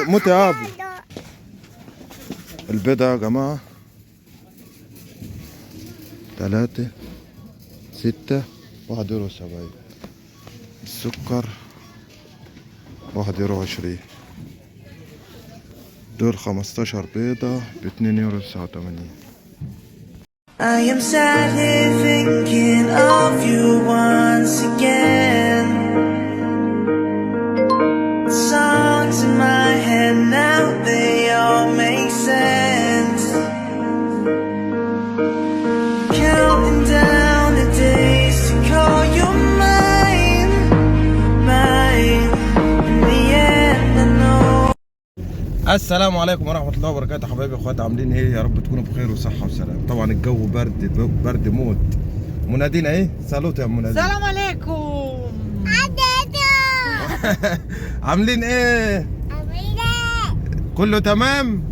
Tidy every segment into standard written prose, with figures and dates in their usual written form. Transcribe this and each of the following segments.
متعب. البيضة يا جماعة 3 6 1 يورو 70. السكر 1 يورو 20. دول 15 بيضة ب2 يورو 89. I am sat here thinking of you once again. Songs in my head now, they all make sense. Counting down the days to call you mine, mine. In the end I know. السلام عليكم ورحمة الله وبركاته حبايبي اخواتي، عاملين ايه؟ يا رب تكونوا بخير وصحة وسلام. طبعا الجو برد موت. منادينا ايه؟ سالوت يا منادين. السلام عليكم. عاملين ايه؟ كله تمام؟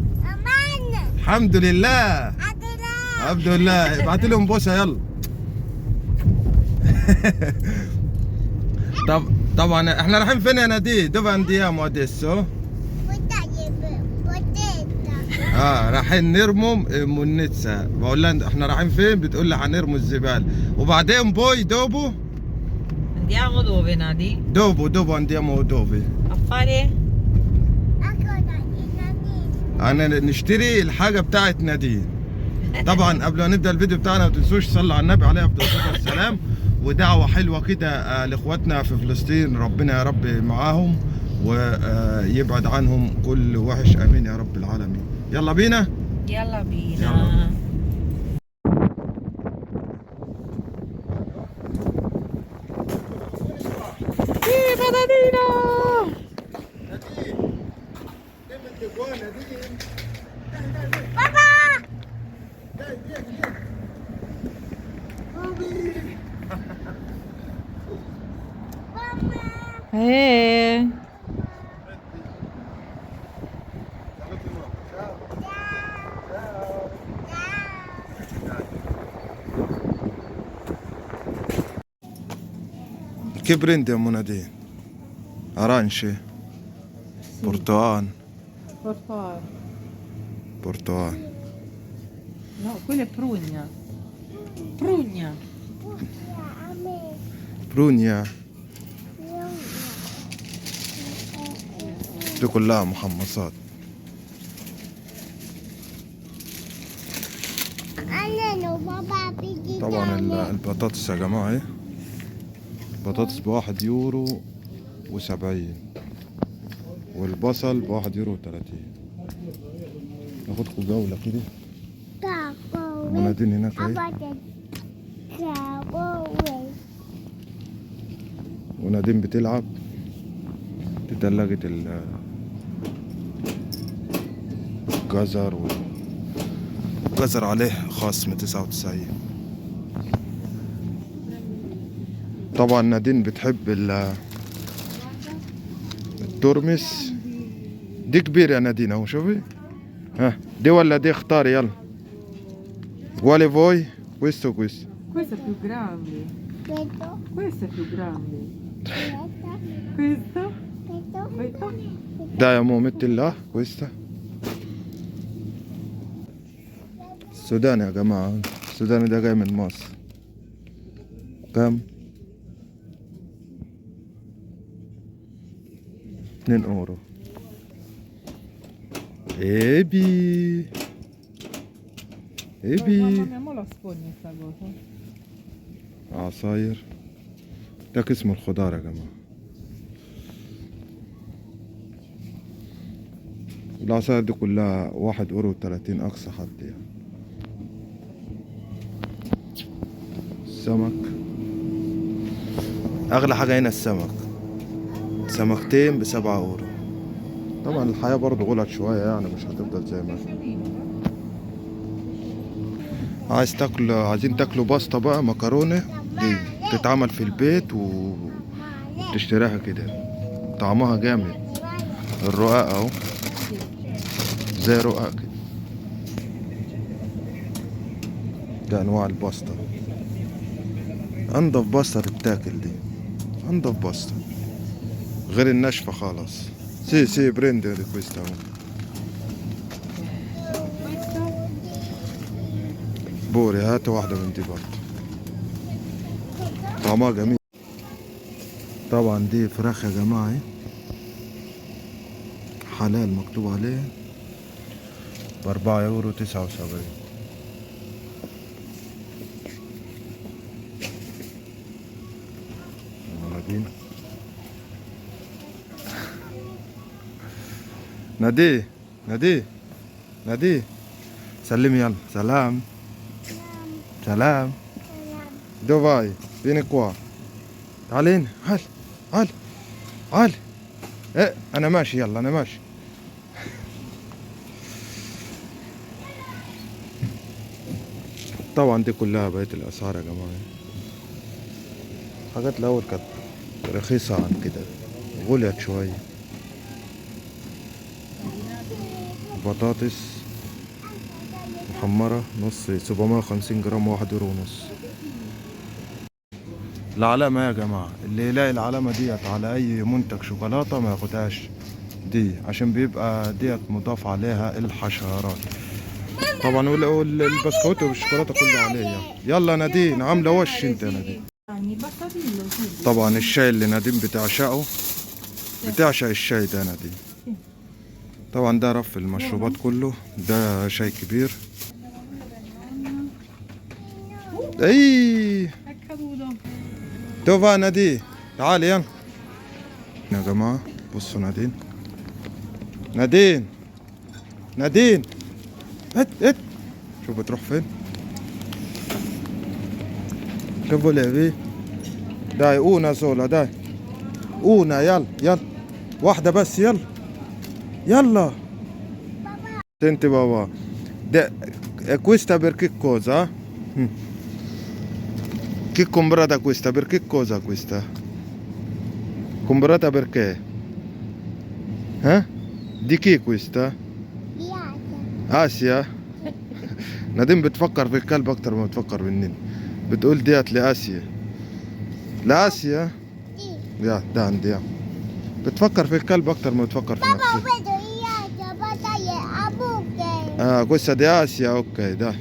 الحمد لله. الحمد لله. ابعت لهم بوسه يلا. طبعا احنا رايحين فين يا نادي؟ دوفا انديامو اديسو. رايحين نرموا مونيتسا. بقول لها احنا رايحين فين؟ بتقول لي هنرموا الزباله. وبعدين بوي دوبو Andiamo dove, Nadi? دوبو انديامو دوفي. A fare? انا نشتري الحاجه بتاعت نادين. طبعا قبل ما نبدا الفيديو بتاعنا ما تنسوش تصلوا على النبي عليه افضل الصلاه والسلام، ودعوه حلوه كده لاخواتنا في فلسطين، ربنا يا رب معاهم ويبعد عنهم كل وحش، امين يا رب العالمين. يلا بينا. Yalla bina. يلا. Viva Nadina! Eh. Che prendi a Monadì? Arance? Portoan? Portoan. No, quella è prugna. Prugna. برونيا. دي كلها محمصات. طبعا البطاطس يا جماعة ايه؟ بطاطس ب1 يورو 70، والبصل ب1 يورو 30. ناخدكم جولة كده. منادين هناك اهي. ونادين بتلعب. دي تلاجة الجزر، والجزر عليه خصم 99. طبعا نادين بتحب الترمس. دي كبير يا نادين اهو، شوفي. ها دي ولا دي؟ اختاري يلا. Quale vuoi? Questo o questo? Questo è più grande. Questo è più grande. Questo? Questo? Dai amore, metti là questa. السوداني يا جماعة. السوداني ده جاي من مصر. كم؟ 2 يورو. ايبي Mamma la spogna sta cosa. عصاير. ده قسم الخضار يا جماعة. العصاير دي كلها 1 يورو 30 أقصى حد يعني. السمك أغلى حاجة هنا السمك. سمكتين ب7 يورو. طبعا الحياة برضه غلت شوية يعني، مش هتفضل زي ما عايزين تاكلوا باستا بقى، مكرونة دي تتعمل في البيت وتشتريها كده. طعمها جامد. الرقاق اهو زي رقاق كده. ده انواع الباستا. انضف باستا تتاكل دي. انضف باستا غير الناشفة خالص. Sì, prende questa. Questo? بوري هات واحدة من دي برضه. طعمها جميل. طبعا دي فراخ يا جماعة، حلال مكتوب عليه، ب4.79€. نادي سلمي يلا. سلام. دوفاي vieni qua. تعالي هنا. تعال. ايه انا ماشي، يلا انا ماشي. طبعا دي كلها بقيت الاسعار يا جماعه. حاجات الاول كانت رخيصه عن كده، غليت شويه. بطاطس محمره نص 750 جرام، 1.5€. العلامة يا جماعة، اللي يلاقي العلامة ديت على أي منتج شوكولاتة ما ياخدهاش دي، عشان بيبقى ديت مضاف عليها الحشرات. طبعا والبسكوت والشوكولاتة كله عليه. يلا نادين عاملة وش انت يا نادين. يعني بطاريلو كده. طبعا الشاي اللي نادين بتعشقه، بتعشق الشاي ده نادين. طبعا ده رف المشروبات كله، ده شاي كبير. اي Accaduto. توفا نادين تعالي يلا يا جماعة. بصوا نادين هت شوف بتروح فين. Che volevi? Dai una sola dai. Una يلا واحدة بس يلا. Senti papà. Questa per che cosa? Chi comprata questa? Per che cosa questa? Comprata perché? Di chi questa? آسيا. نادين بتفكر في الكلب أكتر ما بتفكر بالنين. بتقول ديت لآسيا. يا ده عندي. بتفكر في الكلب أكتر ما بتفكر في نفسها. questa di Asia, ok, dai.